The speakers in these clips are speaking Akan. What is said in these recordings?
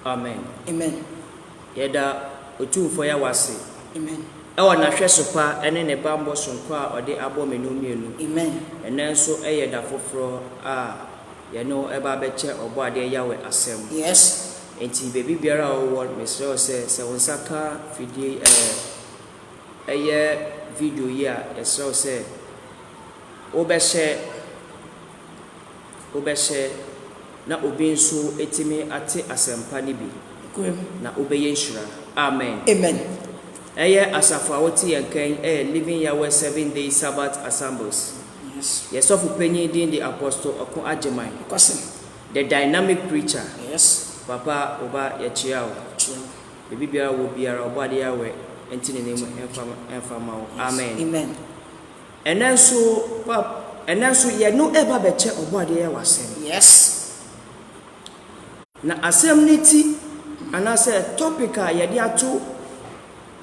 Amen. Amen. Yeda otumfo ya wase. Amen. Ewa na hwe sopa ene ne bambo sonko a ode abo menu mienu. Amen. Enenso eyeda foforo a ye no eba beche obo ade yawe asem. Yes. Enti baby biara o mesro se wonsaka fidie eye video yi a esro se obehye na obi nso etimi ate asempa ni bi na obeye nshira. Amen. Amen. Eye asafa woti yankan living Yahweh 7 day Sabbath assemblies. Yes. Yes, of penny din the apostle Okon Ajemai. The dynamic preacher. Yes. Papa oba yachiao. Baby bia wo biara oba de yawe enti ne name enfama. Amen. Amen. And then so ye no eba beche oba de yawe asem. Yes. Na asem niti anase topic a ye de ato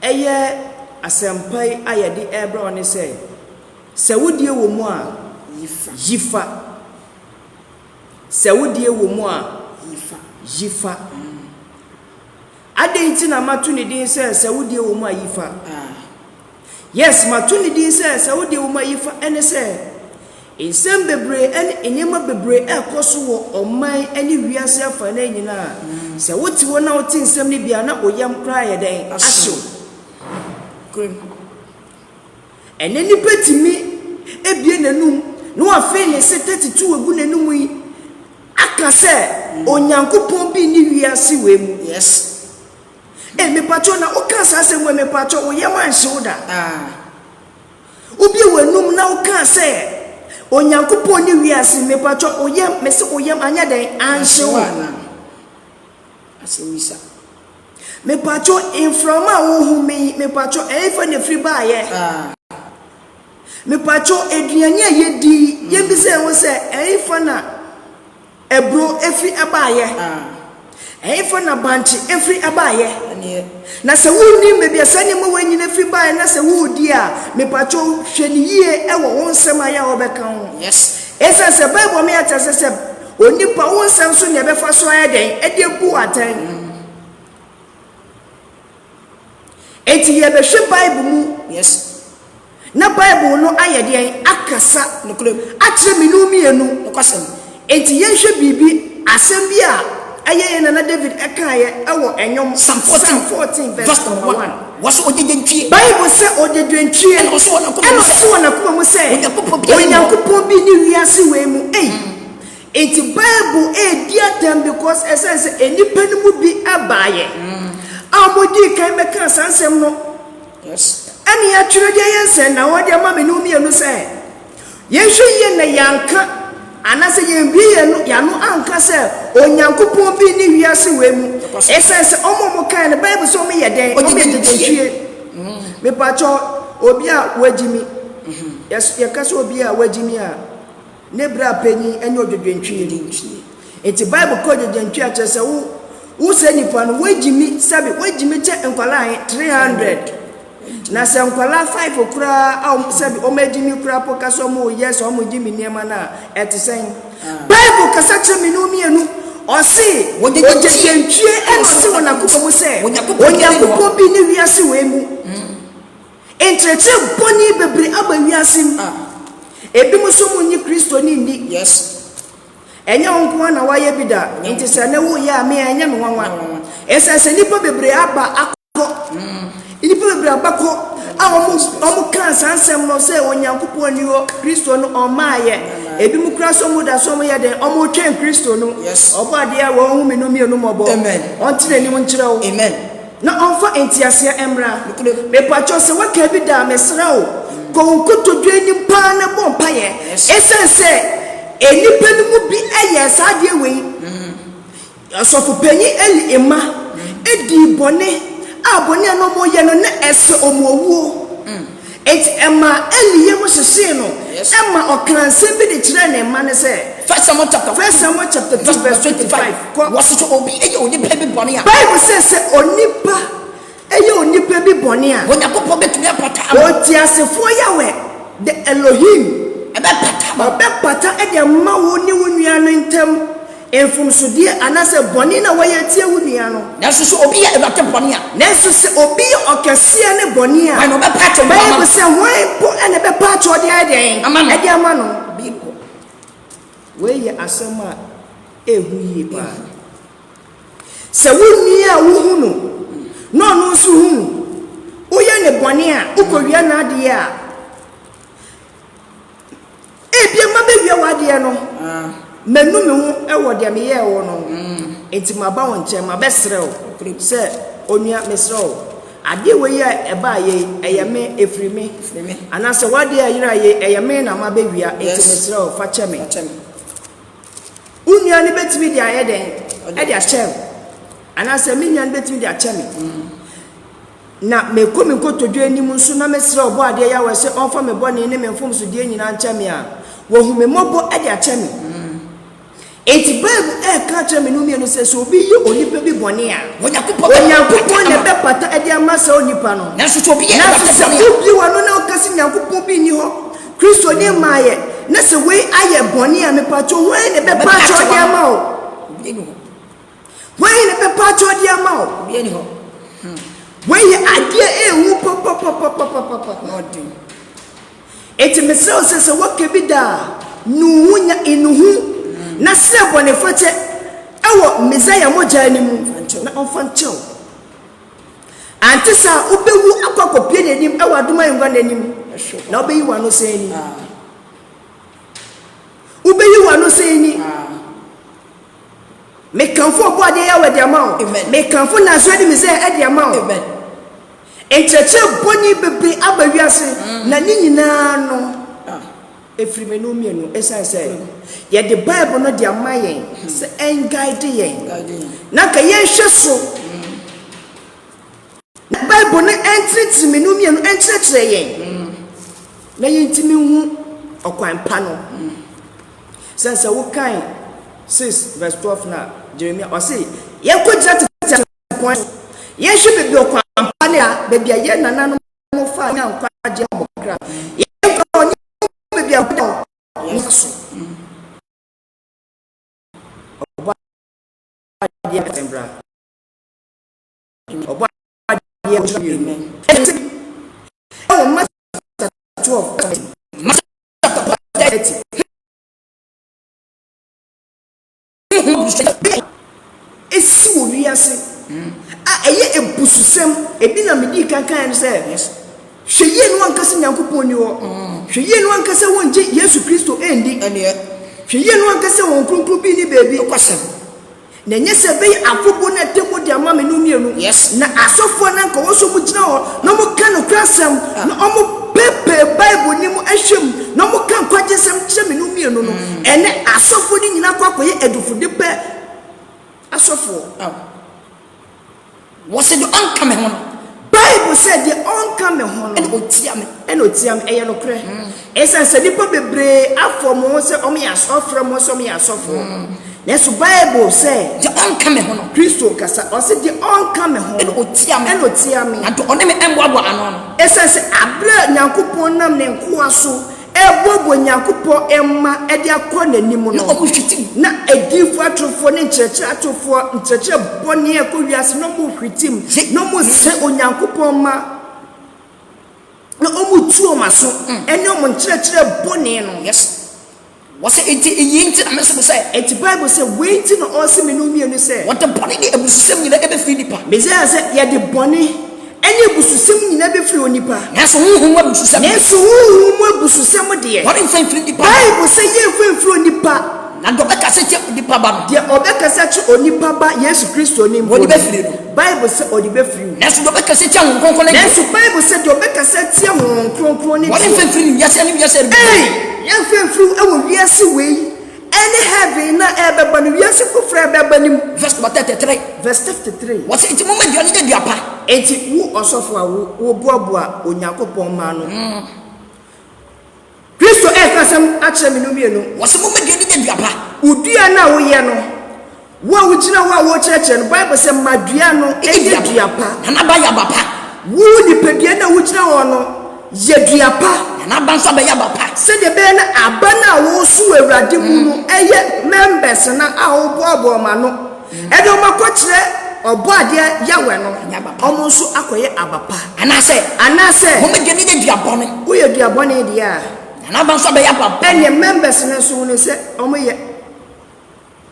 eye asempai a ye de ebra oni se wodie wo mu a yifa se wodie wo mu a yifa adenti na matu ne din se wodie wo mu a yifa. Yes, matu ne din se wodie wo mu a yifa ene se ensem bebre ene enyema bebre ekoso wo oman ene wiase afa na nyina se woti wo na woti ensem ne bia na oyam kra ye den ahyo ene ni petimi ebie nanum no afi ne se 32 egu nanum yi aka se onyankopon bi ni wiase we mu. Yes. Me pacho na oka sase mu me pacho oyam anhye woda obi wanum na oka se onyankopon ni wiase me pacho oyam me se oyam anya den anhye woda asemisa me pacho inframa wo hu me pacho efa ne free ba ye me pacho eduanye yedi ye bi se wo se efa na ebro efi abaye efa na banchi efi abaye na se wuni me bia sane mo wanyina efi baye na se wudi a me pacho hweni yie ewo wonsem aya obeka ho. Yes. Esa se bible me atase se onipa wonsem so ne befa so aya den ede bu atan enti ye be hwe bible mu. Yes. Na bible no ayede akasa no klem atre minu mienu no kwasem enti ye hwe bibi asem bi a aye na David ekaye ewo enyom Psalm 14 verse 1 waso odedentwie bible say odedentwie eno so na kuma mu say onyankopon bi ni wiase we mu enti bible di atam because essence enipa ni mu bi abaye amodi kan be kan sansem no. Yes. Ani ya twede yense na wode ma me no mienu se yenhwe ye na yanka anase yembiye no ya no anka se onyankopon bi ni wiase we mu essence omomo kan the bible so me yeden o me dedentwie me pacho obi a wagimi yes ye kase obi a wagimi a ne bra panyi ene odedentwie enti bible ko dedentwie a chese wo se nipa no wagimi sabe wagimi che enkwala 300 na se nkwala 5 okura a sabi o medimi kura poka so mo yes o mo jimi niema na etisen bible kasa chemi no mienu o si wodedentwie ense wona kuma mu se onyankopon bi ni wiase we mu entreche boni bebre aba wiase mu ebi mu so mu ni kristo ni ndi. Yes. Enya onko na waye bida enti se na wo ya me enya me wanwa esese nipa bebre aba akọ inipa bebre abako omu kan sansem no se onyankopon ni o kristo no omaye ebi mu kra so mu da so mu ye den omu twen kristo no obo ade a wo hu me no mienu mobo ontire ni mu nkire wo. Amen. Na onfa entiasia emra me pacho se waka bi da mesra o ko nkoto dwani pa na bompa ye esense enipa ni mu bi eye saade we asofu panyi eli ema edi bone abone no mo ye no na ese omuowo et ema eli ye mo sese no ema okranse bi de kire na ema ne se First Samuel chapter 2 verse 25 waso so obi eye onipa bi bone a bible says onipa eye onipa bi bone a onyankopon betumi apata oti asefo yawe the Elohim ebe pata ede ma wo ni wo nua no ntem Enfumsudie anase boni na waye tie wunia no. Nanso so obi ya ewate boni a. Nanso se obi okese ne boni a. Why no be part of Bible say why po ene be part of the ade. Ade ama no. Bible. We ye asema ehu yi ba. Se wuni a wo hu no. No no so hu. Oye ne boni a ukowia na ade a. Ebie ma be wi wade no. Menu me hu ewo de me ye wo no. Enti maba won che ma besrew. Se onua mesrew. Ade we ye eba ye eyeme efrime. Ana se wade ayira ye eyeme na ma be wia enti mesrew fa che me. Unua ni betimi dia ye den. E dia che. Ana se me nua ni betimi dia che me. Na me komi nkotodwe anim nso na mesrew bo ade ya we se onfa me bone ne me mfom so die nyina nche me a. Wo hu me mobo e dia che me. Eti Bible ka che me no mi no se so obi yi onipa bi bone a Onyankopon ne be pata e dia masa onipa no na so obi ye na so obi wano na okasi Nyankopon bi ni ho Kristo ni maaye na se we aye bone a me pato we ne be pato dia ma o we ne be pato dia ma o bi ni ho we ye ade ehu pop no din eti me se wokebi da nuhunya inuhu na se bone fote ewo Messiah moja animu na onfanchew antisa ubewu akokopie nenim ewo aduma ngwa nenim na obeyi wano seni ubeyi wano seni me kanfo bo ade ya wede ama me kanfo na so de Messiah ade ama amen encheche boni bebe abawiase na nyina no efrime no mienu esa say ye the Bible no dia mayen se en guide yen na ka yen hweso na Bible no entry me no mienu entry yen na yen timi hu okwan pa no sense wo kan 6 verse 12 na Jeremiah o say ye ko jati point ye hwe be okwan pa ne a be bia ye nana no mo fa nya nkwa je mo kra ye ko be abuda yesu oba dia tembra oba dia amen oh master 12 esi wo wiase a eye ebususem ebi na medi kankan se hweye no ankase Nyankopon ni wo hweye no ankase wonje Yesu Kristo endi hweye no ankase won kronkron bi ni bebi okwasem na nyese be afobo na temo de ama me no mienu na asofo na nka wo so mu gina ho na mo ka no krasem na omo pepe Bible ni mo ahwem na mo ka nkwajesem kire me no mienu no ene asofo ni nyina kwakoye edufude pe asofo was it the oncoming one Bible said the oncoming one and otiam eye no kre esa se nipa bebre afomo se omo ya sofre mo so omo ya sofo Yes, Bible say the oncoming one Kristo kasa o say the oncoming one and otiam and to oneme emboabo ano esa se abra Nyankopon nam ne nkoa so ebobo Nyankopon emma e dia kɔ nanim no na edifo atrofo ne nkyerɛkyerɛ atrofo nkyerɛkyerɛ bɔne e kɔ wiase no mo hwitim no mo se Onyankopon ma no omo tuo maso ene omo nkyerɛkyerɛ bɔne no yes was it yinti amese say it Bible say waiting no all see me no mienu say what the body dey ebusem nyina ebe fi nipa Messiah say ye de bɔne enye bususem nyina be fi onipa naso huhum abususem naso huhum abususem de what in fi nipa Bible say ye fi onipa na do be kase che onipa ba de obekase che onipa ba Yesu Kristo ni mo be fi Bible say odi be fi naso do be kase che honkonkon naso Bible say de obekase tie honkonkon ni what in fi ni yase ni yase ye fi ewo wiase wei any heaven na ebeba no wiase kofra ebeba nim verse 33 what it moment you need apa enti wo osofo a wo boaboa Onyankopon ma no Kristo kasam akyere me no mienu what moment you need apa udua na wo ye no wo wugina wo kyerɛkyerɛ no Bible say madua no e dua pa na ba ya bapa wo nipadua na wugina wo no yeduapa na ban so be ya bapa se de be na abana wo su awurade mu no eye members na a wo boabo ma no e de o makokire oboade yawe no omo so akoye abapa anase mo me gani de duabone wo ye duabone dia na ban so be ya bapa ene members na so no se omo ye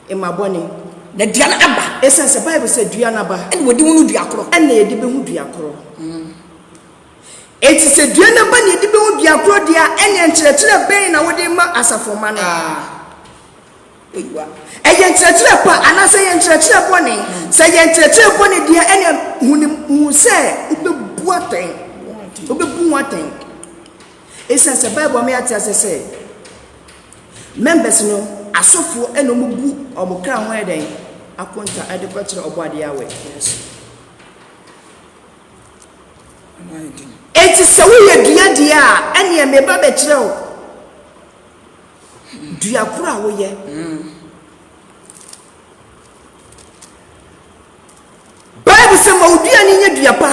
emabone na duana aba essence bible say duana ba ene wodi hu duakoro ene ye de be hu duakoro eti se duana ba ne de be hu duakoro dia ene nkyerɛkyerɛ ben na wode ma asafoma no oyiwa eye nkyerɛkyerɛ pa anase ye nkyerɛkyerɛ bone se ye nkyerɛkyerɛ bone dia ene hu se obebu aten essence bible me ati ase say members no asofo eno mubu omukra ho eden akonta ade kwakyerɛ oboade yawe eti se wo ye dua dia ene me ba be kyerɛ o dua kura wo ye Bible say ma odua ni nye dua pa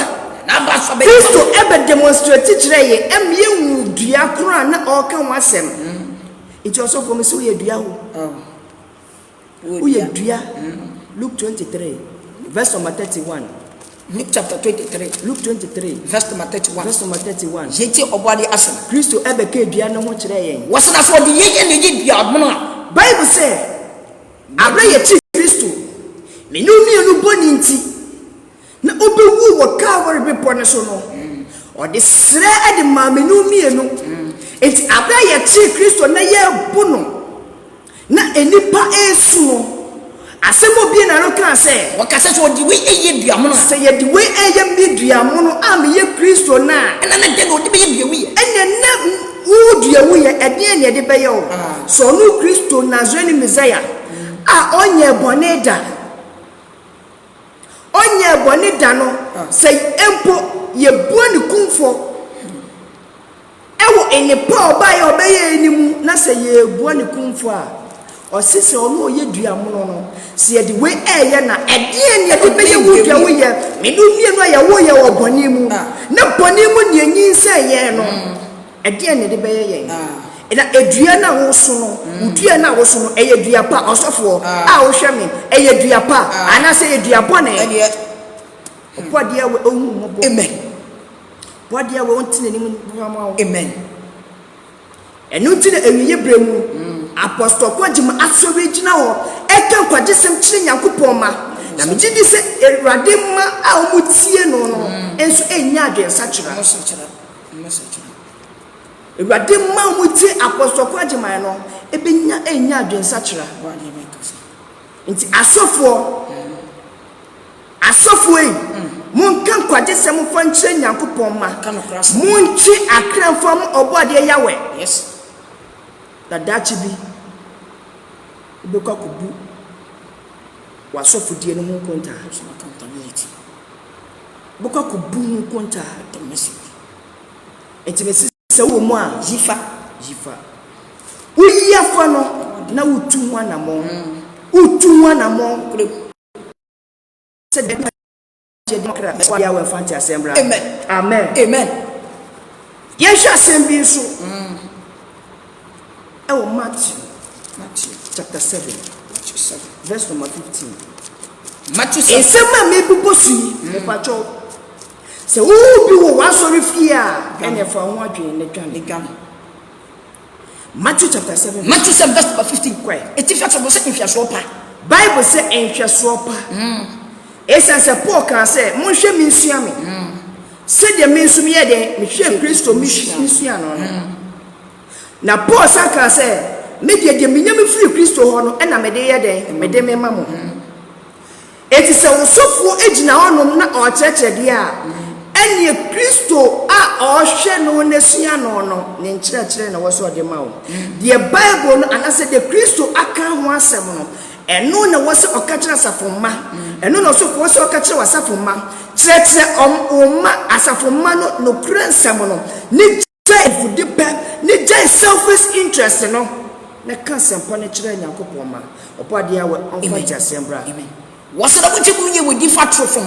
na ba so be Kristo ebe demonstrate kyerɛ ye emye wu dua kura na o kan wasem iti also for me so ye dua ho wo ye dua Luke 23 verse number 31 Luke chapter 23 Luke 23 verse number 31 yeti oboade asem Kristo ebe ka dua no ho kyerɛ ye wasana for de ye ne ye dua mono Bible say abra ye chi Kristo me no mienu boni nti na obewu wo Calvary bepo ne so no o de sre ade ma me no mienu enti abra ye chi Kristo na ye bu no na enipa esu no asemo bi na no kan say wakase so di we eye dua mono say ye di we eye mi dua mono am ye Kristo na ena na de no de be ye dua wi ene na wo dua wi ye ede ne de be ye o so no Kristo Nazarene Messiah a onye bone da no say empo ye buani kumfo ewo enipa oba ye obeye enimu na say ye buani kumfo a osise ono ye dua mono no se ye de we eye na ede ne de be ye wo dua wo ye me no mienu ya wo ye wo boni mu na boni mu ne nyin say ye no ede ne de be ye ena edua na wo so no udua na wo so no eye dua pa osofo a wo hwe me eye dua pa ana say ye dua bone Podia we ohu amen podia we ontine ni mu bama amen enu ntine ewiye bremu apostle kwagima asobe gina ho eka kwagesem kire Nyankopon ma na megidi se Ewurade ma a omutie no no enso enya adwensa kira Ewurade ma omutie apostle kwagima no ebenya enya adwensa kira nti asofo yi mun kan kwaje se mu fanche Nyankopon ma mun chi akranfam oboade yawe yes da dachi bi ibekwa kubu wasofo die no mun konta accountability bokwa kubu mun konta to message etimesi se wo mu a yifa uyi afa no na utu mu anamo said Yawe fanti assembly amen yesha assembly so Matthew chapter 7 verse number 15 Matthew 7 esema mebubo sui me pacho se wo bi wo wasori fie a ene fa ho adwen ne dwan Matthew chapter 7 verse number 15 kwai etifia to bo se nhia so pa Bible say nhia so pa essence Paul can say monhwe minsua me se de minsum ye de mehwe Kristo minsua no na Paul sa can say me de minyam free Kristo ho no na me de ye de me de me mamo eti se wosofo egina honom na o kyerɛkyerɛ de a ene Kristo a o hwe no nesua no ne nkyerɛkyerɛ na woso de ma wo the Bible no anase de Kristo aka ho asɛm no eno na woso okakira safoma eno na so woso okakira wasafoma kyerɛkyerɛ oma asafoma no kura nsɛm no ni jefudi pe ni jai selfish interest no na kan sempo ne kyerɛ Nyankopɔn ma opade ya we onfa jasembra amen wase da wote munye wodi fatro from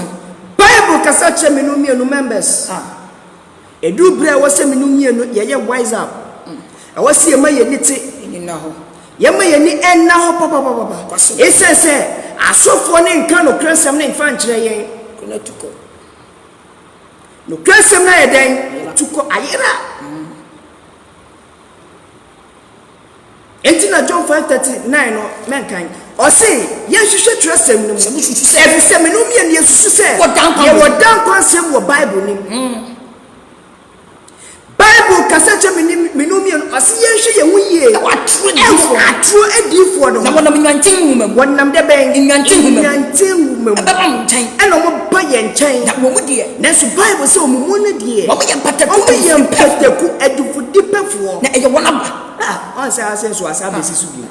Bible kasa kyerɛ me no mienu members edu bre wo se menum ye no ye wise up e wo se ma ye nite ni na ho ye ma ye ni enna ho papa ese asofo ne nka no krasem ne mfa nkyere yen kuna tuko no krasem na ye den tuko ayira entina John 5:39 no menkan o say ye hwehwe krasem no every semenum ye ne yesusu se ye wodan kwansem wo Bible nim Bible kasache menum ye o say ye hwehwe ye wuye atro edifo no na wonam nyantin wumam wonam de ben nyantin wumam aba ntan eno mo ba ye nchen na wo mu de na so Bible say o mu ne de wo ye pataku edufu dipefo na eye wonaba on say asenso asabe sisu bi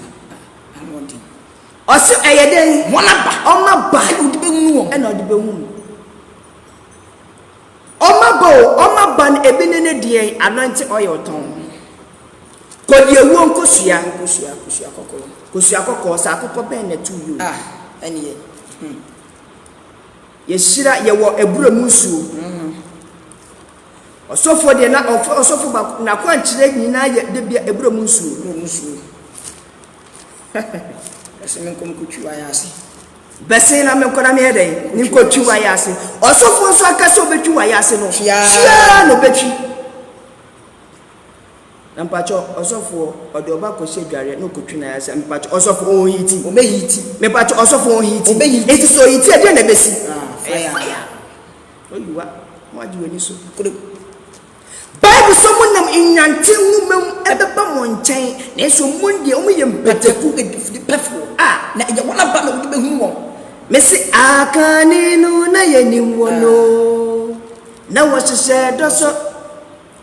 o say eye den wonaba o ma ba odi be hunu eno odi be hunu o ma ba na ebinene de anointing oil ton kodi ewu nkosua kokko sa akopọ ben na tu you eni ye ye shira ye wo ebura musu osofo de na osofo ba na kwankyere nyina ye de bia ebura musu ese men kom kutwa ya ase bese na men kona me eden ni ko twa ya ase osofo so aka so betwa ya ase no hia no betwi mpacho osofo ode oba ko se dware no ko twina ya se mpacho osofo o hiti o be hiti mpacho osofo o hiti eti so hiti e na besi fire oyiwa mo ajiwe ni so Bible someone nam inyante ngumem ebeba mo nchen na eso monde o mo ye mpataku edifo na eje wona ba na be hunu won mesi akaninu na yenim wono na wosese doso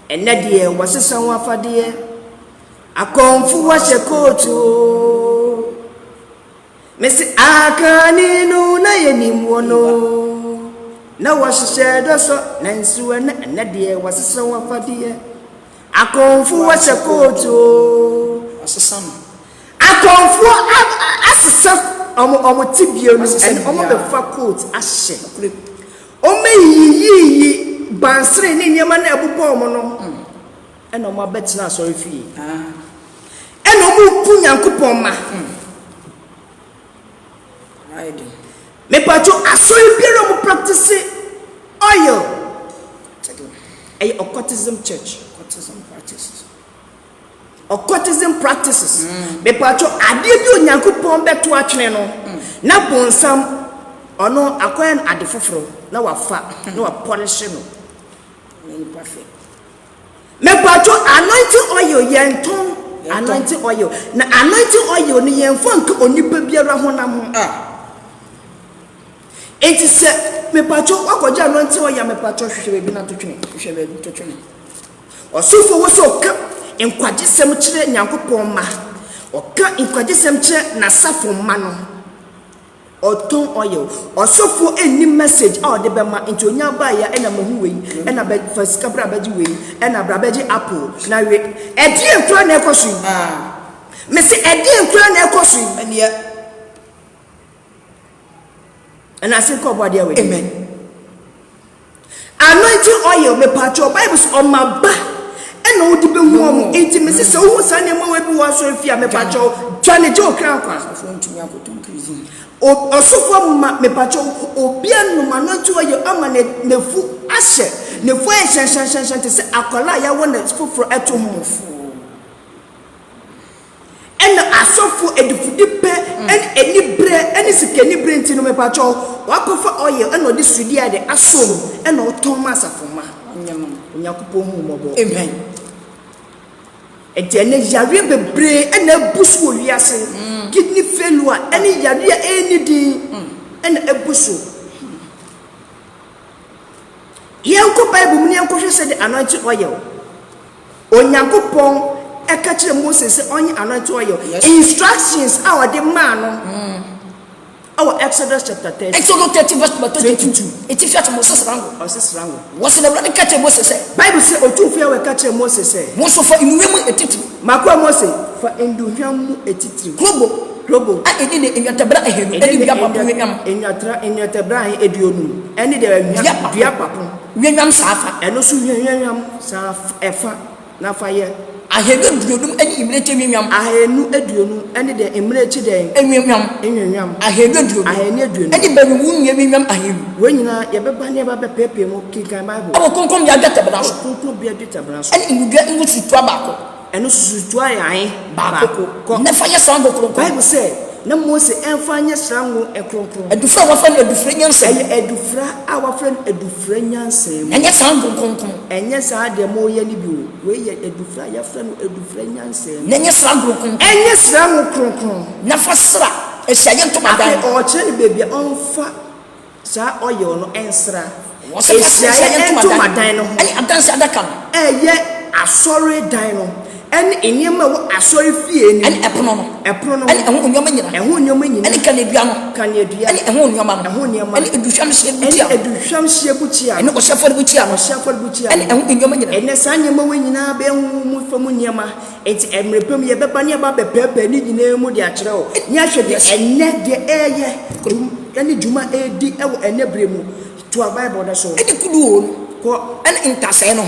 enade wasesa wafade akonfu wahye kotu mesi akaninu na yenim wono na wahye doso na nsuwa na enade wasesa wafade akonfu wahye kotu asesa no akonfu asesa omo tibio no en omo be fa coat ahye omo yiyi bansre ne niam na ebubo omo no en omo abetina asori fie en omo ku Nyankopon ma right me pacho asori biero mo practice oil ay occultism church occultism practices me pacho ade bi Onyankopon beto atwene no na bonsam ono akwan ade foforo na wafa na wa polish no perfect me pacho anointing oil yenton anointing oil na anointing oil ni yenfo nka onipa biara honam ho enti se me pacho wakoja anointing oil me pacho hwehwe bi na totwene osufo wo so ka enkwajesem kire Nyankopon ma oka enkwajesem kire na safo ma no oton oil osofo eni message a ode be ma enti onya ba ya ena mahu wei ena be fasika bra baji wei ena bra baji apple na we edi enkura na ekosu me se edi enkura na ekosu enia ena se ko body we amen anointing oil me patcho Bible o ma ba ena odi be hu omo enti me se wo sa ne ma we bi wa so afia me patcho twane je okran kwa so ntumi akotum krizi osufo ma me patcho obia no ma no to ye ama ne fu ahye ne fu ehye te se akola ya wona fufuro eto ho ena asofo edifudipe en enibre eni sikeni brenti no me patcho wakofa oil ena odi sudi ade asom ena oton masafoma Onyankopon hu mobo amen enti ene yare bebre ena busu owiase kidney failure ene yare anything ena ebusu yanko Bible mu yanko hwe se the anointing oil Onyankopon eka kire Moses se onye anointing oil instructions our the man our Exodus chapter 30 Exodus 30 verse 22 it is fiat Moses rango was the blood catch Moses Bible say otufia we catch Moses say Moses for inuemu etitiri makwa Moses for enduhwam etitiri globo robo a edi ne enyatabra ehenu edi bia papo wenwam enyatabra eduonu ene de dua papo wenwam safa eno so wenwam sa efa na fa ye ahenu eduonum eni imreche wenwam ahenu eduonu ene de imreche de enwenwam ahenu eduonu eni bani wunye wenwam ahenu wenyina ye beba ne ba pepe mu kinkan bible awo konkom bia gatabra so konkom bia gatabra so eni ngudua ngusi to abako eno susu ayan bako na fa ye sango kronkron bible say na Mose enfa nye srango ekronkron edufra wafa na edufra nyansa edufra a wafa edufra nyansa enye sango kronkron enye sa de mo ye ni bi we ye edufra ya fra no edufra nyansa enye sango kronkron enye srango kronkron na fa sra ehia to madan o che bebi onfa sa oye no ensra ehia to madan no ani adanse adaka no eye asore dan no en enyema wo asori fie ni en epono no en eho nyoma nyina en kanedua no en eho nyoma no en eduhwam hye butia en osafori butia en eho nyoma nyina en sanyema wo nyina be hu mu famu nyema enti emrepem ye beba ne ba bepepe ni nyina mu de akere o nya hwe de enne de eye en juma edi ewo enebre mu to bible da so en kudu o ko en intase no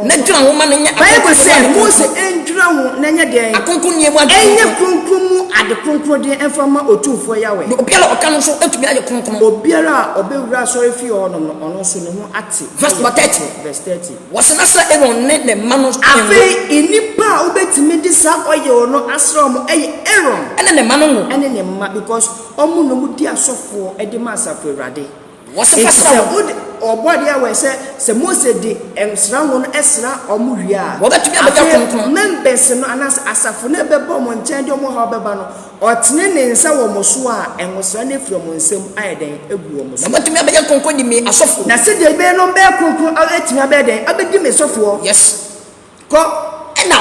na dwira ho ma no nya bible say Mose endwira ho na nya de akonkon nie mu ade enye kronkron mu ade kronkron de enfama otufo yawe obiara oka so atumi aye kronkron obiara obewura sorry fi ono no ono so ne ho ate verse 30 wasana sa Aaron ne mano afi inipa obetimi di sa oye ono asra mo eye Aaron ene ne mano no ene ne ma because omu no mu di asofo e di masafo urade wasa fasa obodi awe se Mose di ensra won esra omu hia wobetumi abeka kronkron members no anas asafo na bebo mo nchen de omo ha beba no otene ne nsa wo mo so a enwosra na firi mo nsem ayeden egu omo so wobetumi abeka kronkron di me asofo na se de be no be kronkron atimi abeden abedi me sofo yes ko ena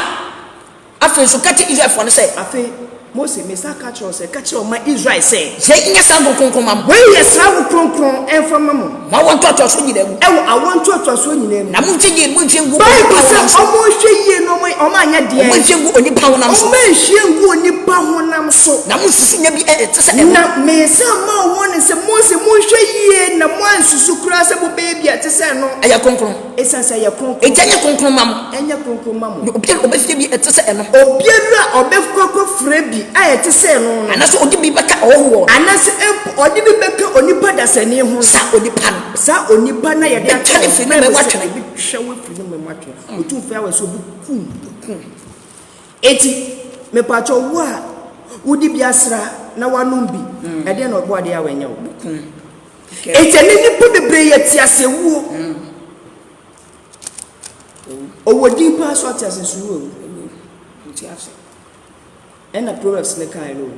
afi so kati Israel fo no say afi Mose mesa catch o ma Israel say je nya sango kronkron mam we yes sango kronkron enfama mo ma won to so nyina gu ewo awon to so nyina mu na mu tigi ngu Bible say omo hwe yie no omo anya de omo hwe ngu onipa honam so omo hwe ngu onipa honam so na mu susu nya bi tese na mesa ma won se Mose mu hwe yie na mo ansusu kura se bo baby tese no aya kronkron esa se ya kronkron enya kronkron mam enya kronkron mam obiara obefie bi tese no obiara obefkoko frebi ayete se no anaso odi bi beka owo anase odi bi beka onipa dasani ho sa onipa na ye da tele fi na me watwe bi hwe fi na me watwe otu fa wa so bi kum eti me pacho wo a udi bi asra na wanum bi e de na obo ade ya wanya wo eti ni nipa bebre ye ti asewuo owo din pa so ti asesuo ti ase ena Proverbs ne kan lo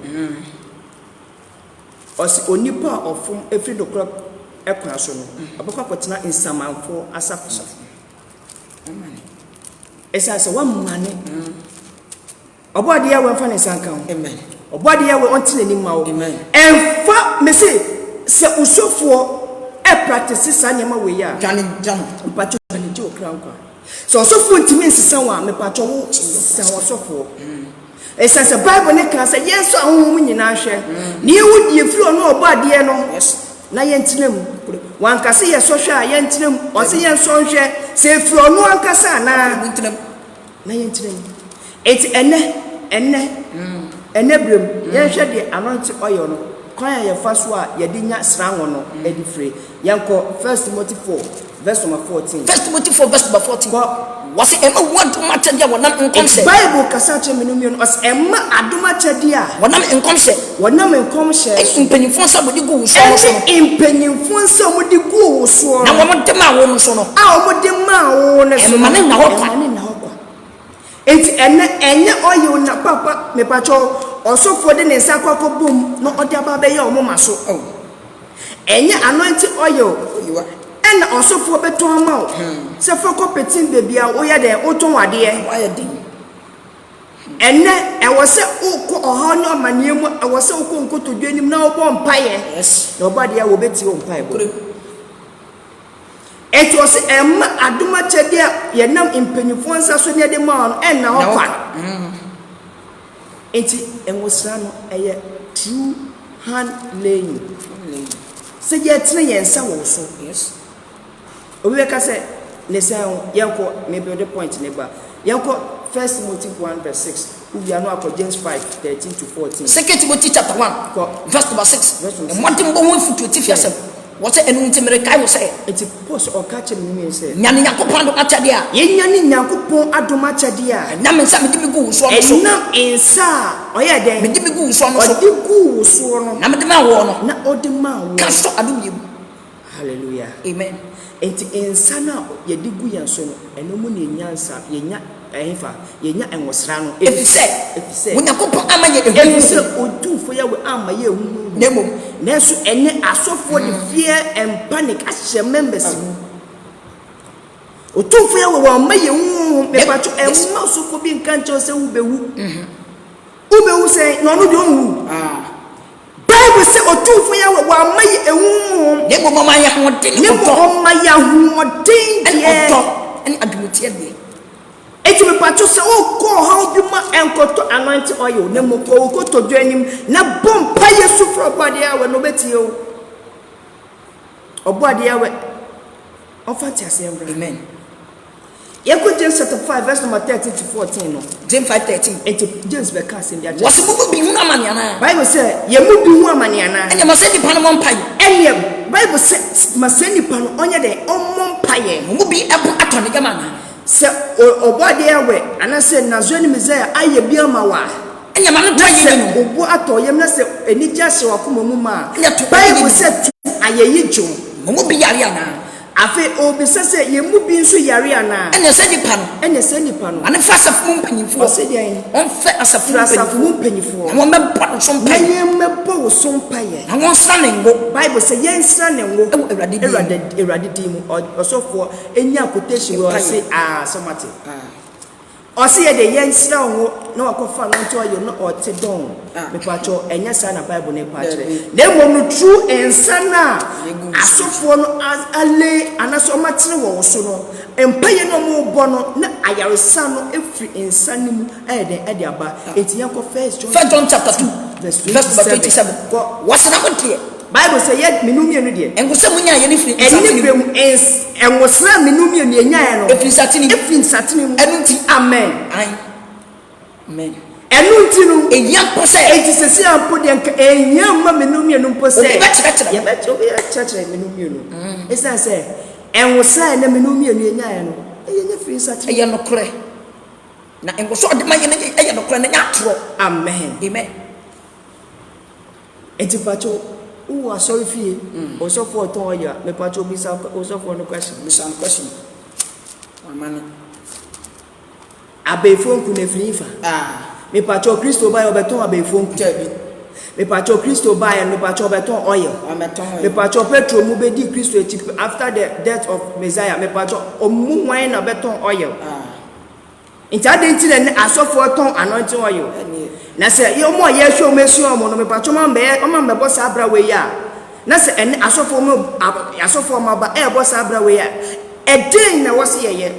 osi onipa ofum efri do crop ekwa so no abakwa kwetena insamanfo asafo amen esa se wa mane obode ya we fa ne sanka ho amen obode ya we ontine ni ma wo enfa me se usofo e practice sanyama we ya jan mpacho ne je okranko so usofo ntimi nsisa wa me pacho wo sa usofo esa se Bible ne kan se yenso ahom nyina hwe ne wudi efiri ono obade no na yentinem wankase ye so hwe a yentinem o se yenso hwe se efiri ono ankasa na yentinem na yentinem eti ene brem ye hwe de anointing oil no kwan ya fa so a ye de nya sranwo no edifre yanko 1 Timothy 4 verse number 14 1 Timothy 4 verse number 14 was emma waduma chede wonam enkomse Bible kasa che menumio no os emma aduma chede a wonam enkomse impanyimfo sa modi gu so no so impanyimfo sa modi gu so na wo de ma wo no so no a wo de ma wo ne so emma ne na ho kwa enti enye oyo na papa me pacho osofo de ne nsa kwakọ bom no ode aba be ye o moma so enye anointing oil ena osofo beton ma o se foko petin bebia wo ye de oton wade ene e wo se uko oha no amanie mu e wo se uko nkoto dwanim na obo mpaye na obade ya wo beti o mpaye bo eto se emma aduma chede ye nam impanyifo nsa so ne de ma on ena okwa enti enwosra no eye true hand laying se ye tene yensa wo so yes obi ka se ne say yanko me build the point ne ba yanko 1 Timothy 1:6 we are no akọ James 5:13 to 14 2 Timothy chapter 1 verse number 6 and one thing won futu ati fiasem what say enu ntimere kai wo say enti post o ka che me say nyane yakopon do achade a ye nyane yakopon adom achade a na me nsa me di gu so no so na ensa oye den me di gu so no so odi gu so no na me di ma wo no na odi ma wo kaso adom yem hallelujah amen enti ensa na ye di gu yan so no eno mu ne nyansa ye nya efa ye nya enwosra no efise unyakopon amaye efise odufo ya we amaye hu nemo neso ene asofo de fear and panic ashe members odufo ya we amaye hu me pacho enma sofo bi nkanche se ubewu ubewu se no no do hu Bible say odufo ya we amaye ehu nemo mama ya hoden nemo mama ya hoden de ani adumutie de eti me pacho se o ko how bi ma enkoto anointing oil ne mo ko to do anim na bom pa yesu fro body awe no beti o obody awe ofati asem bra amen yeko James chapter 5 verse number 13 to 14 no James 5:13 eti James be ka asem dia wose mu bi hu amane ana Bible say ye mu bi hu amane ana enya ma se di pan mo mpaye enya Bible say ma se ni pan onye de ommo mpaye mu bi ebo atone gama na se obody awe ana se nazoni mezaya aye bi ama wa enya ma no tayi ni obo atoyem na se enija se wakoma mu ma Bible say aye yijo mu bi yare ana afi obi sese ye mu bi nso yare ana enya se di pan ana fa asafo mpanyifo o se dia on fa asafo mpanyifo na won mebbo so mpaye ye mebbo wo so mpaye na won sa ne ngo Bible say ye nsa ne ngo Erade di mu osofo enya quotation we say somati o se ye de ye nsra wo na wakofa no nto ayo no ote don me pacho enya sa na Bible ne pa kire na mom no true ensa na asofo no ale anaso matere wo so no empaye no mo bo no na ayaresa no efri ensa ni mu ede aba etiya ko 1 John chapter 2 verse 27 what's na montie Bible say yet minumie no de engusa munya ye ni firi enifrem enwosra minumie no enyae no efri satini mu enunti amen amen enunti no enyam pose etisese ampo de nka enyam ma minumie no pose ye bet obi church minumie no esa say enwosra na minumie no enyae no enye firi satini eye no kore na engusa de ma ye eye no kore na nyatro amen etipacho uwa sorry fie also for toya me pacho bisa also for no question amani abefon ku ne frifa me pacho Kristo ba yo beton abefon ku tabi me pacho Kristo ba ya me pacho beton oil me pacho Petro mu be di Kristo after the death of Messiah me pacho omu wan na beton oil inta den ti ne asofo ton anointing oil na se yo mo ye hwe o mesu o mo no me pacho ma mbe boss abra we ya na se en asofo mo ba boss abra we ya den na wose ye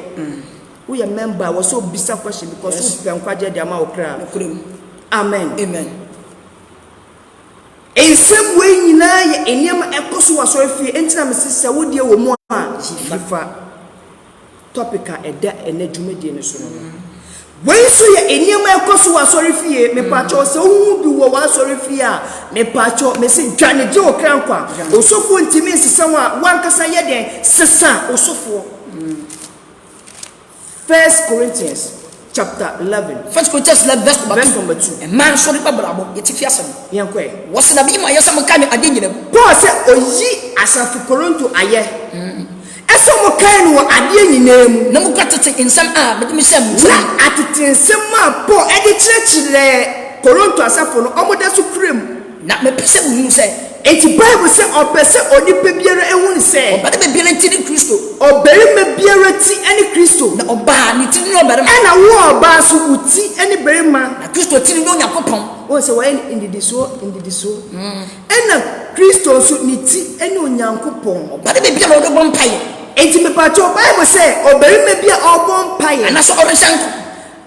we member was so bisa question because who can kwaje dia ma okra amen in some way nyina ye eniam ekoso waso afie entina me sisa wo die wo mu a jifa topic a eda enadwumedie ne so no when so ye eniam ekoso waso afie me pacho se hu bi wo waso afie a me pacho me se dwane je okra nkwa osofo ntimi sisa wa wankasa ye den sisa osofo 1 Corinthians chapter 11 verse number 2 man so de babrabo yeti fiasem yankwe wose na bi ma yesa mo kan ade nyina Paul say oyi asafu Korinto aye eso mo kan no ade nyina mu na mo kwatete nsam a be mi sem na atete nsam a Paul ade chirechire Korinto asafu no omoda su krem na me pese mu se eti Bible say opese onipa biara ehun se obade be biara ti ni Kristo obere me biara ti ani Kristo na oba ni ti ni obere ma na wo oba su uti ani bere ma na Kristo ti ni Onyankopon o se wa indidiso na Kristo su ni ti ani Onyankopon obade be biara odo bompaye eti me pacho Bible say obere me bia obon paye ana so oresanko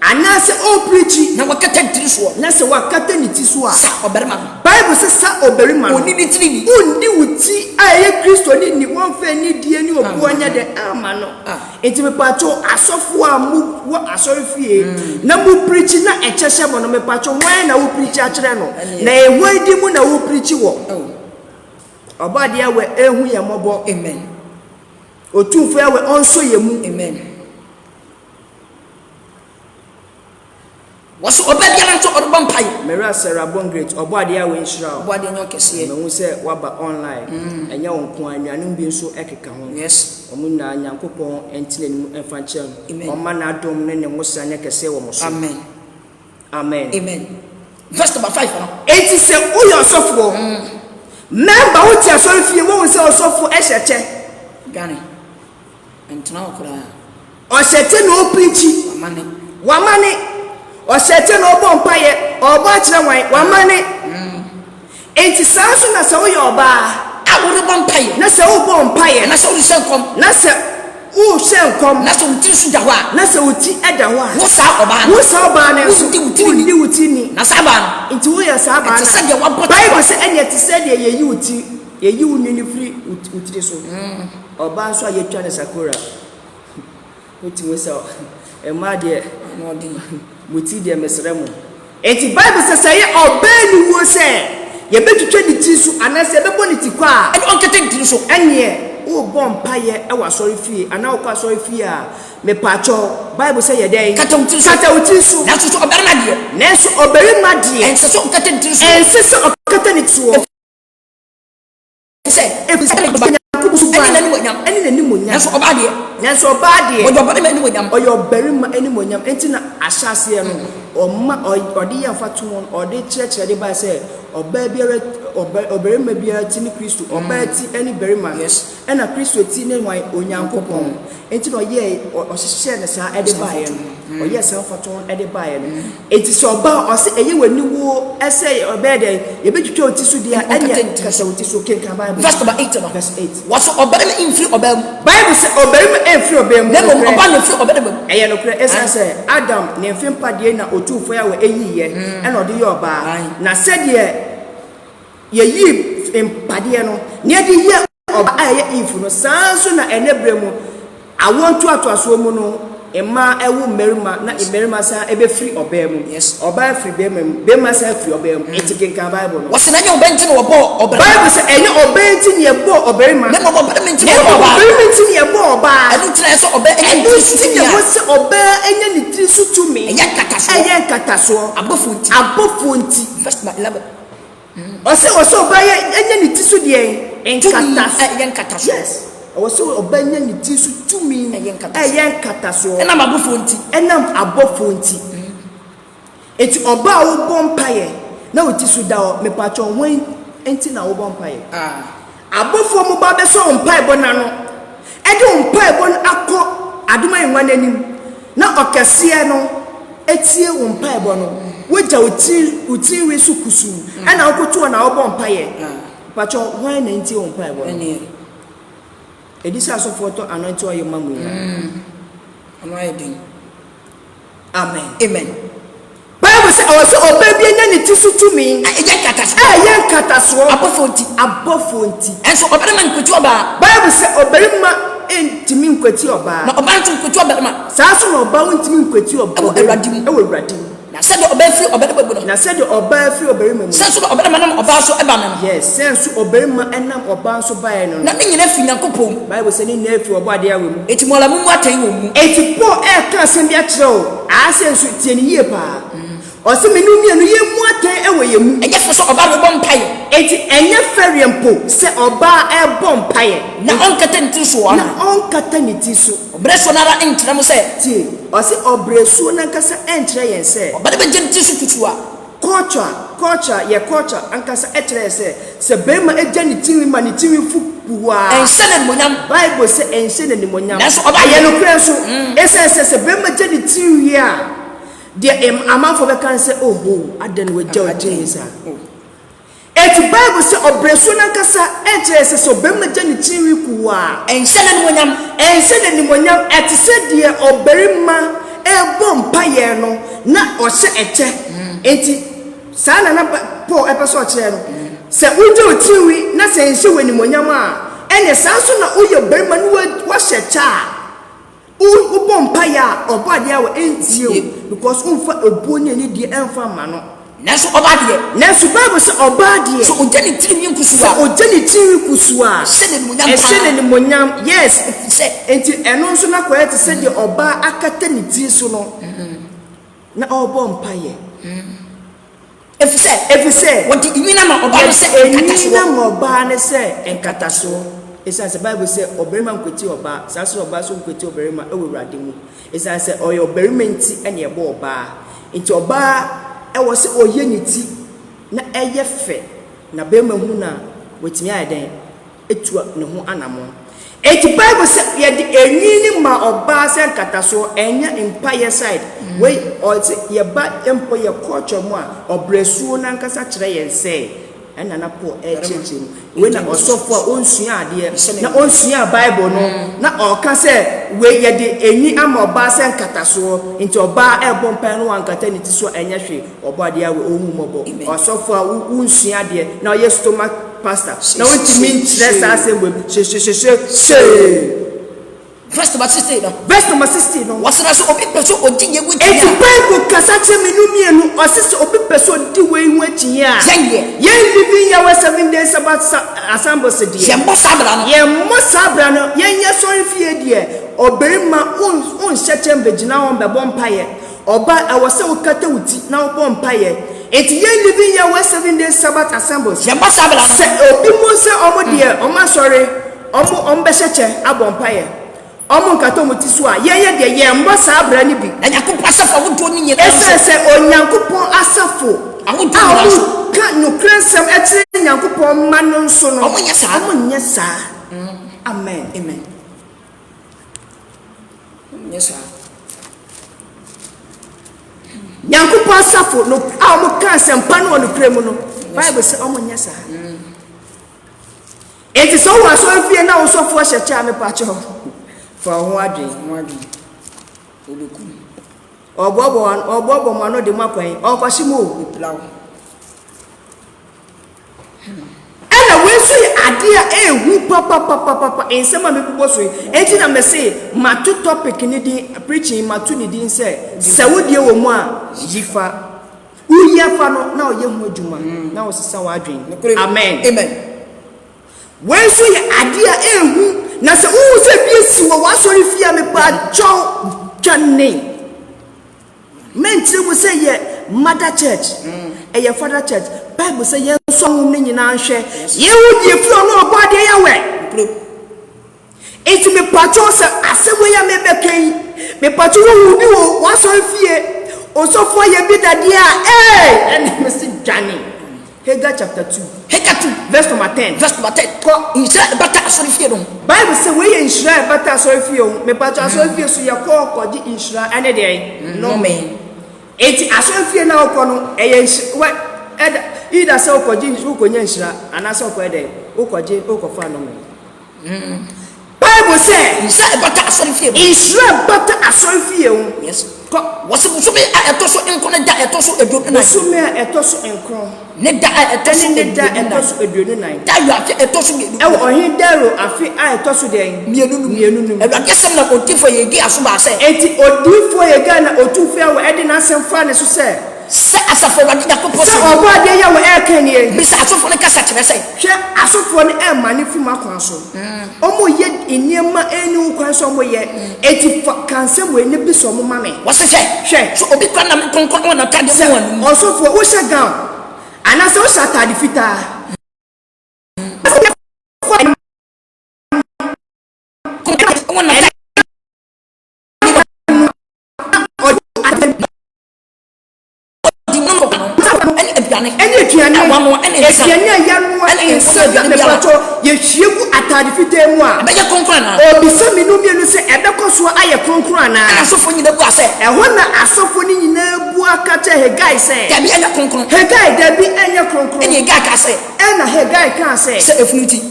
anase o preach na wakata ntiri so na se wakata ni ti so a sa oberima Bible says sa oberima oni ni tiri ni oni wuti aye Kristo ni won fe ni die ni obu anya de ama no enti me pacho asofo a mu wo asori fie na mu preach na echehye bo no me pacho wan na wo preach a kire no na ehwadi mu na wo preach wo obade ya we ehu ye mobo amen otumfo ya we onso ye mu amen waso obadi ya nto orban pai Mera Sarah Bongret obade ya we nshira obade nyo kese me hu se waba online enya won ko anwanu bi nso ekeka ho yes omuna nyankopon entile ni efanchem oma na adom ne ngosa ne kese wo moso amen amen amen verse number 5 no eti se uyo osofo member wo ti asori fie wo se osofo ehyeche gani entna okura ohyeche no preach wamane ohyeche no obo mpaye obo akire wan wamane enti sanso na se uyo oba awore bompaye na se wo bompaye na se wo senkom na se wo senkom na se uti su dawa na se uti edawa wo sa oba na so uti uti ni na saba enti wo ya saba na se de wabot Bible say enya ti se de yeyi uti yeyi unini free uti so oba so ayetwa ne sakura uti wo sa e ma de no di muti de mesremu enti Bible say ye oba ni wo se ye betutwa ni ti so anase be bo ni ti kwa and onkete ntiri so enye wo bompaye e wa sorry fie ana wo kwa sorry fie a me pacho Bible say ye dey kata uti so na so oberima de na so oberima de en so onkete ntiri so en se okata ni so se eni nani monyam so oba de na so oba de ojo oberima ni monyam oyo oberima eni monyam enti na ahyase no oma odi ya fatu won odi church de ba say oba biara oberima biara ti ni Kristo oba ti eni berima yes ena Kristo ti ni wan onyankopon enti no ye ohyehyɛ ne sa ede ba ye no oye sa fatu won ede ba ye no enti so oba o se eye wani wo ese oba de ye betwitwa oti so dia enya kasa oti so kenka Bible verse number 8 verse 8 waso oberima infri obam Bible say oberima enfri obam nemo oba no fri oberima eye no kre esa say Adam ne mfimpa de na otufo ya we eyiye ena ode ye oba na sede ye yi empade no ne de ye oba aye ifu no sanso na enebremu awontu atoaso mu no ema ewu merima na emerima sa ebe free obam yes oba free bem sa free obam etikenka Bible no wase na nye obenti no obo oberima Bible say enye obenti ne ebo oberima nemo oberima nti oba obenti ne ebo oba enu tira so oba enye enti ne wose oba enye ne tiri so tumi enye kataso abofu nti verse 11 ose oba enye ne tiri so de enkataso yes ose oba enye ne tiri so tumi enye kataso enam abofu nti eti oba wo bompaye na oti so da me pacho wen enti na wo bompaye abofu mo ba be so mpaye bona no ede mpaye bon akọ adoma yenwa nanim na okese no etie wo mpaye bon no woja uti wi sukusu ana okoto na wo bompaye pacho wen na enti wo mpaye bon edisa so foto anointing oyo mamu ya anointing amen amen Bible say o se obabi enya ne ti sutumi yen kataso abofonti enso oberima nkweti oba Bible say oberima entimi nkweti oba na oba nkweti oberima saaso na oba ntimi nkweti oba ewuradim na said oba free oberima bu no na said oba free oberima mu senso oberima nam oba so eba no yes senso oberima enam oba so bae no na nyina fi nyankopon Bible say ni na fi oba de awe mu eti mola mu atan wo mu eti po ka asem bia kireo a senso tie ni ye pa ose menu mienu ye mu atan ewe ye mu enye so oba no bompaye eti enye feriempo se oba e bompaye na onkata ntiso na onkata nitiso obreso nara entra mu se ti ose obreso na kasa entra yen se oba de be ntiso tutua culture ankasa etre se bema eja ni timi ma ni timi fupuwa ense na monyam Bible se ense na ni monyam na so oba ye no kre so se bema eja ni timi ya de amanfo be kan se oho adan we jaw jinsa et Bible se obreso na kasa etre se bema eja ni timi kuwa ense na ni monyam et se de oberima ebom paye no na ose eche enti sa na Paul episode kire no se uje otiwi na se nse weni monyam a ene sa so na uye berima no wa shecha ubom paye a obade a wa entie because umfa obuonye ni die emfa ma no Nasu obadie. Nasu Bible say obadie. So ojani tiri nkusuwa. So ojani tiri kusuwa. Sene ni monyam. Sene ni monyam. Yes. Enti eno nso na kwere te se de oba akata ni ti so no. Na obo mpaye. Efise. Wodi inwina ma oba no se enkataso. Inwina ma oba ne se enkataso. Esa se Bible say oberima nkweti oba. Saso oba so nkweti oberima ewurade mu. Esa se oyo oberima nti ene ebo oba. Enti oba ewo se oye niti na eye fe na bema hu na wetimi aden etua ne ho anamo eti Bible se ye de enwini ma oba se nkataso enya empire side we o se ye ba empo ye culture mu a obresuo na nkasa kire ye nse ena na po echeche we na osofo a onsua ade na onsua Bible no na oka se we ye de enyi ama oba se nkataso nti oba ebo mpan no wankata ni ti so enya hwe oba ade a we omumobo osofo a onsua ade na ye stomach pastor na wotimi nkyere sa asem she Verse number 16 no. Verse number 16 no. Wasana so obi peso odi yewu ti. Eti Bible kasa che menumi enu osese obi peso di we hu achi ya. Ye living ya we 7 days about assemble se die. Ye mo sabra no. Ye mo sabra no. Ye nya sorry fie die. Oberima on hyeche mbegina won bebo mpaye. Oba awose ukata wuti na wo mpaye. Eti ye living ya we 7 days Sabbath assemble. Ye mo sabra no. Se obi mo se omo die, omo sorry. Omo hyeche abompaye. Omo nkato mutiso a ye de ye mbo sa abra ni bi na yakopon asafo wodo ni nyina ese onyankopon asafo awodo ka no krensem eti nyankopon ma no nso no omo nye sa amen nyesa nyankopon asafo no omo ka sempa no no kremu no Bible say omo nye sa eti so wa so fie na wo so fo hye cha me pa che ho for ho adwen obekum obobo ma no de makwan okwashimo plan ena we so ade a ehu papa ensema me bubo so enti na me say matu topic ni di preaching matu ni di say sawodie wo mu a yifa uyafa no na oye hu adwuma na wo sesa wa adwen amen we so ade a ehu na se wo se biesi wo wasori fia me pa cho twane mentri wo se ye mother church ye father church Bible say ye so hom ni nyina hwe ye wo die fio no obade ye we enti me pa cho se asewo ya me bekan me pa cho wo bi wo wasori fie osofo ye bi dade a and me se twane Haggai chapter 2 verse number 10 ko Israel bata asori fie no Bible say we Israel bata asori fie o me bata asori fie so ye ko di Israel ane de no me eti asori fie na ko no eye we ida se ko di ukonya Israel ana se ko de ukoje ukofa no me Bible say Israel bata asori fie o yes ko wose musume etoso enkono da etoso edonu na musume etoso enkono ne da etoso edonu na da yu afi etoso mienu e ohin daro afi etoso de mienu e ba kesem na otifo yegi aso ba se enti odifo yega na otufu a we ede na semfa ne so se asafo wadi yakopon se obade ya we ekanie bisa asofo ne kasa kire se hwe asofo ne e mani fuma kwan so omo ye eniema eni kwan so omo ye eti kansem we ne biso omo mame wose se hwe so obi kwa na konkon na tade mo wanu osofo wo hye gown ana se wo hye tade fita ye hwiegu atade fitemu a be ye konkran na obi se minu mienu se ebekoso aye konkran na asofo nyina bu ase ehwo na asofo ni nyina bu akata Haggai se da bi anya konkran Haggai da bi anya konkran eni Haggai ka se ena Haggai ka se se efunuti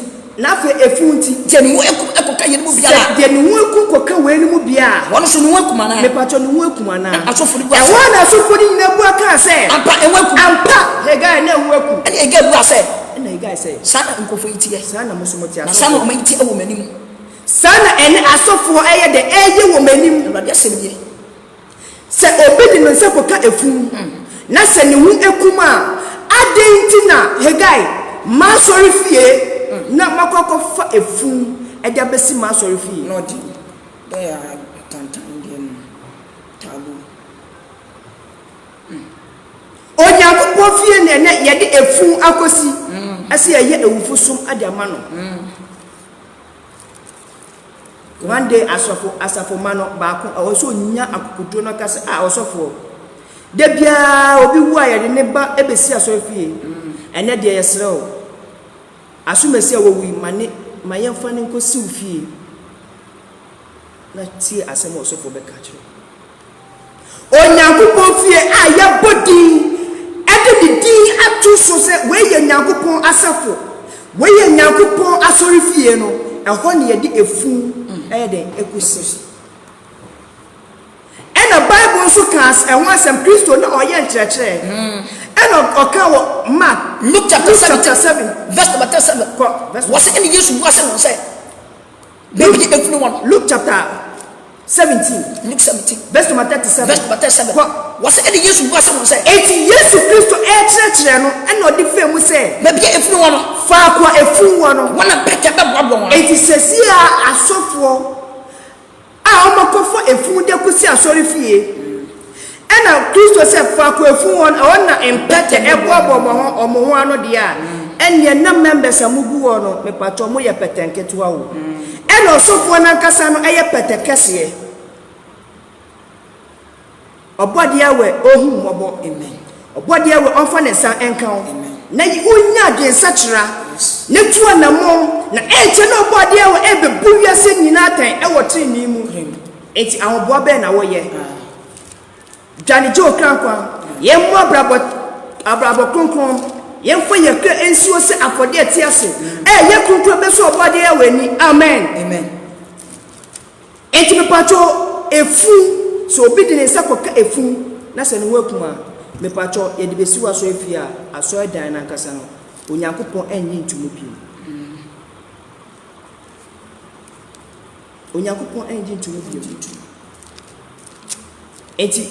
na fe efunti je ni wo ekoka ye mu bia je ni wo ekoka we ni mu bia wono so ni wo ekuma na me pacho ni wo ekuma na asofori gwa e wona asofori ni na bu aka se ampa e wo ekuma ampa he guy na wo eku e ga bu ase na he guy say sana nkofo yitie sana musumoti asofo sana o mayiti e wo manim sana ene asofo eye de eye wo manim awade asem ye se obedi no se koka efun na se ni hu ekuma adenti na he guy ma sorry fie na makoko fa efun eja besi ma sorry fie no di they are tantan dem tabu onyankopɔ fie ne ye de efun akosi ase ye ewufusum ade amano one day asafo mano baako awoso nya akokodo no kase osofo de bia obi wu ayede ne ba ebesi asofie ene de yesrew asumesi awowi mane mayemfa ne nkosi ufie na tie asem osofo beka kire onyankopon fie aya bodi ede di atu so se we ye nyankopon asafo we ye nyankopon asori fie no ehɔ ne ye di efu ede ekusi ena bible so cast ehɔ asem Kristo na oye nkyerɛkyerɛ ena oka wo Mark Luke chapter 7 verse number 7 was any Jesus was say baby efu no one Luke chapter 17 Luke 17 verse number 37 verse number 37 was any Jesus was say eti Yesu Kristo kyerɛkyerɛ no ena odi fe mu say baby efu no one fa kwa efu wono wana peke be boabo one eti sesia asofo a omakofo efu de kusi asori fie ena Kristo se fa kwa efu wono ona empete eboabo mo ho ano de a ene na members amugu wono me pato mo ye petenketo wo ena osofo na nkasa no eye petekese obode awe ohu mobo amen obode awe onfa ne sa enka amen na unya adwensa kyera ne tuwa na mo na enche na obode awe ebebu wiase nyina tan ewo trini mu enti ahoboa be na wo ye Jani Jo Krankwa ye mo abrabo kronkron ye mfa ye ka ensuo se afode atiase ye kronkron be so obode awe ni amen amen enti me pacho efu so obi de nsa koka efu na se ne ho akuma me pacho ye de besi wa so afia aso edan na nkasa no onyankopon enyi ntumu bi onyankopon enyi ntumu bi enti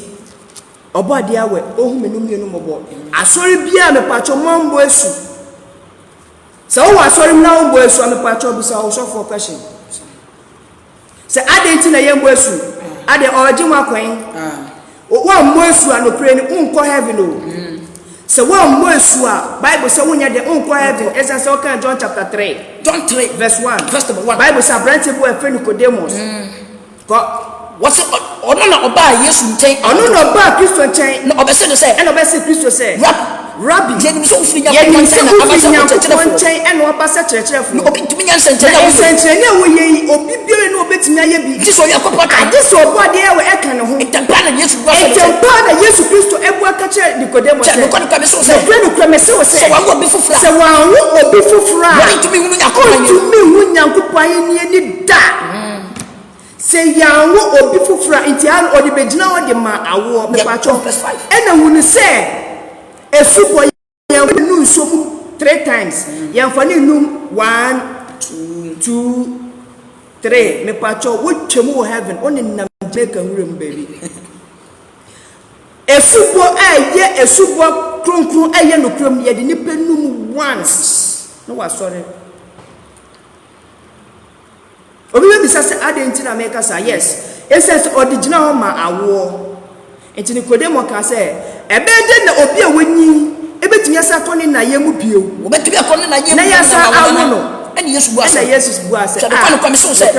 obade awe ohu menum yenu mobo asori bia me pacho mombo esu se wo asori na mombo esu me pacho bi sa wo so for question se adenti na yembo esu ade oji nwa kwen wo mo esu anopre ni unko heaven o se wo mo esu a bible say wonya de unko heaven esa se okan John chapter 3 John 3 verse 1 verse number 1 bible say branche bo efe Nicodemus ko what's it ono na oba Yesu nten ono na oba Kristo nten na obese no say ena obese Kristo say Rabbi je ni so ufiri nya ko nten na abasa nten ena obasa kyerɛkyerɛfo no obi tumi nya nten na nsen na wo ye obi biere na obetumi aye bi ti so yakopɔ ta ade so obode ewe eka ne ho etampa na Yesu gwa etampa na Yesu Kristo ebu aka kyerɛ Nicodemus say no kwa me so say no kwa me so say wa obi fufura say wa obi fufura wa tumi hunu yakopɔ tumi hunu yakopɔ ni da say yanwo obi fufura nti an odi begina odi ma awo me pacho ena hunu say esubo yanu so 3 times yamfani num 1 2 3 me pacho wo twemu heaven oni na make nwurem baby esubo aye esubo kronkron aye no krom ye de nipa num once no wa sorry obi be bisa se adenti na make say yes it says original ho ma awo enti Nicodemus ka say ebe de na obi a woni ebetumi asa to ne na yemu bio obetumi akɔ na yemu na yasa awo no ɛna Yesu bua say Yesu bua say ah kwa me so say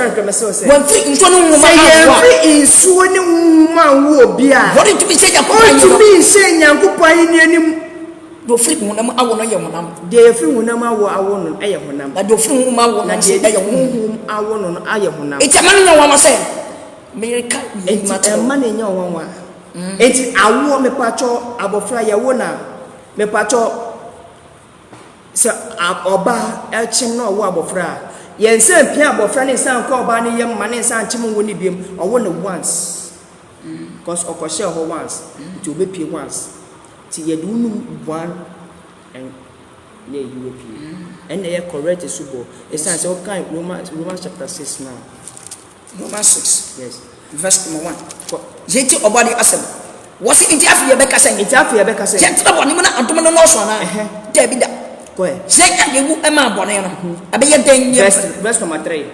wan fi nso no nwoma awo fi nsuo ne nwoma wo obi a wɔde tumi sɛ yakopɔ anyi tumi sɛ nyankopɔ anyi ni anim do free hunam awo no ye hunam de free hunam awo no eye hunam na do free hunam awo no se eye hunam awo no aye hunam eti ma no nwa ma se America eti ma no nya wanwa eti awo me pacho abofra ye wo na me pacho so oba elchim no wo abofra yen se pia abofra ne san ko oba ne yem ma ne san chim wo ne biem owo ne once because okoshe ho once to obepie once ti ye do nu one and ne European and they correct subo esan se o kan Romans chapter 6 now. Romans 6 yes verse number 1 jeti obadi asem wasi inti afi ye beka sen jeti obani na antoma no so na David go ahead say yewu e ma bone no abe ye den verse number 3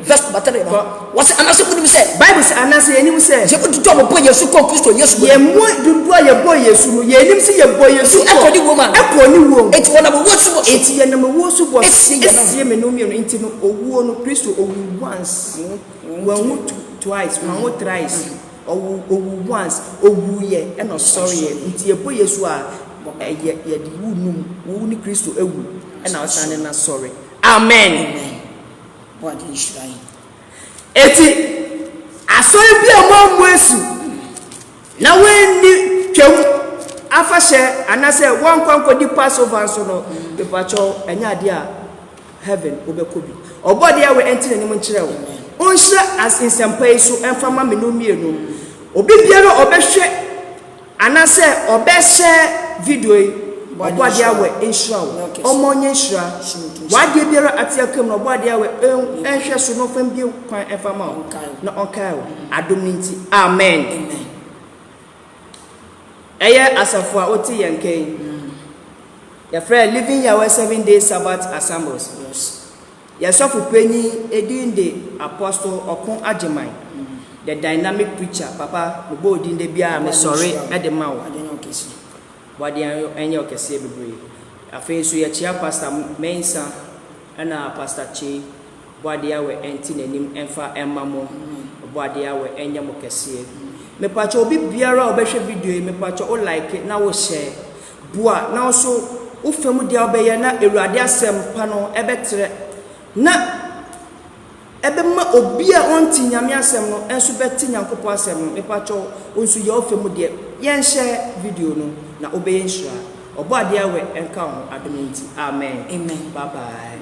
wasi anase kudi bi say Bible say anase enim say je kudu to bo Yesu ko Kristo Yesu ye mo dudu ye bo Yesu no ye enim say ye bo Yesu ko di woman e ko ni wo eti wona bo wosu bo eti ye na mo wosu bo esi me no mi no enti no owu no Kristo owu once one twice one thrice owu once owu ye e no sorry ye enti ye bo Yesu a ye di wu num wo ni Kristo ewu e na osane na sorry amen what is right eti asori bi amammu esu na wenni twem afahye anase wan kwanko di Passover so no bepacho enya ade a heaven obekobi obode ya we enti nanim nkire wo onhye as insempai so enfama menomienu obi biara obehwe anase obehye video yi obode ya we enhira wo omonye nhira wade biara atiakam no obode ya we enhwe so no fam bi kwan enfama wo na onkai wo adom nti amen eye asafo a oti yenken your friend living your 7 days Sabbath assemblies yes Yasofu penyi edin the apostle Okon Ajeman the dynamic preacher papa bo odin de bia me sorry e de ma wo wade enye okese bebre afen so ye chia pastor Mensa na pastor Chi wade ya we enti nanim emfa emamo wade ya we enye mo kese me pacho obi biara obehwe video me pacho o like na wo share bua na also wo fam dia obeye na ewurade asem pa no ebetre na ebema obi a onti nyame asem no enso beti nyankopo asem no me pacho onso ye ofam dia yen share video no na obeye nhira obo ade awe enka ho adominti amen amen bye bye